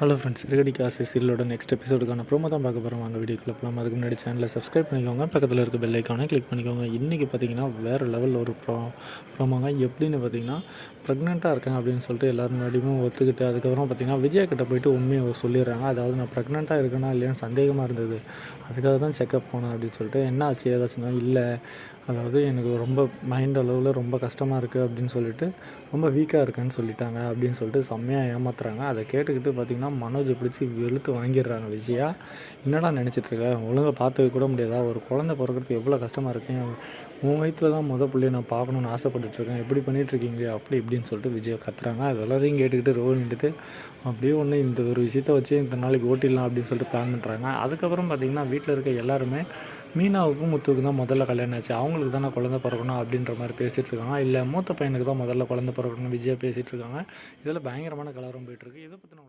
Hello friends, சிறுகடி காசு சீரியலோட next எபிசோடுக்கான promo தான் பார்க்க போகிறோம். வாங்க வீடியோக்குள்ள போகலாம். அதுக்கு முன்னாடி சேனலை சப்ஸ்கிரைப் பண்ணிக்கோங்க, பக்கத்தில் இருக்க பெல் ஐக்கானை கிளிக் பண்ணிக்கோங்க. இன்றைக்கி பார்த்தீங்கன்னா வேறு லெவலில் ஒரு ப்ரோமோங்க. எப்படின்னு பார்த்தீங்கன்னா, ப்ரெக்னெண்ட்டாக இருக்கேன் அப்படின்னு சொல்லிட்டு எல்லோரும் முன்னாடியுமே ஒத்துக்கிட்டு, அதுக்கப்புறம் பார்த்தீங்கன்னா விஜயா கிட்ட போயிட்டு உண்மையை சொல்லிடுறாங்க. அதாவது நான் ப்ரெக்னெண்ட்டாக இருக்கேனா இல்லையான்னு சந்தேகமாக இருந்தது, அதுக்காக தான் செக்கப் போனேன் அப்படின்னு சொல்லிட்டு. என்ன ஆச்சு ஏதாச்சுன்னா, இல்லை அதாவது எனக்கு ரொம்ப மைண்ட் அளவில் ரொம்ப கஷ்டமாக இருக்குது அப்படின்னு சொல்லிட்டு, ரொம்ப வீக்காக இருக்கேன்னு சொல்லிட்டாங்க அப்படின்னு சொல்லிட்டு செம்மையாக ஏமாத்துறாங்க. அதை கேட்டுக்கிட்டு பார்த்திங்கன்னா மனோஜை பிடிச்சி வெளுத்து வாங்கிடுறாங்க விஜயா. என்னடா நினச்சிட்ருக்க, ஒழுங்காக பார்த்துக்க கூட முடியாதா? ஒரு குழந்தை பிறக்கிறதுக்கு எவ்வளோ கஷ்டமாக இருக்கேன், உன் வயிற்றில் தான் பிள்ளையை நான் பார்க்கணுன்னு ஆசைப்பட்டுட்ருக்கேன், எப்படி பண்ணிகிட்ருக்கீங்க அப்படி இப்படின்னு சொல்லிட்டு விஜயா கத்துறாங்க. அது எல்லாத்தையும் கேட்டுக்கிட்டு ரோல் நின்றுட்டு அப்படியே ஒன்று இந்த ஒரு விஷயத்தை வச்சு இந்த நாளைக்கு ஓட்டிடலாம் அப்படின்னு சொல்லிட்டு பிளான் பண்ணுறாங்க. அதுக்கப்புறம் பார்த்திங்கன்னா வீட்டில் இருக்க எல்லாருமே மீனாவுக்கும் முத்துவுக்கு தான் முதல்ல கல்யாணம் ஆச்சு, அவங்களுக்கு தான் நான் குழந்தை பிறக்கணும் அப்படின்ற மாதிரி பேசிகிட்டு இருக்காங்க. இல்லை மூத்த பையனுக்கு தான் முதல்ல குழந்தை பிறக்கணும் விஜயா பேசிகிட்டு இருக்காங்க. இதில் பயங்கரமான கலவரம் போயிட்டுருக்கு. இதை பற்றின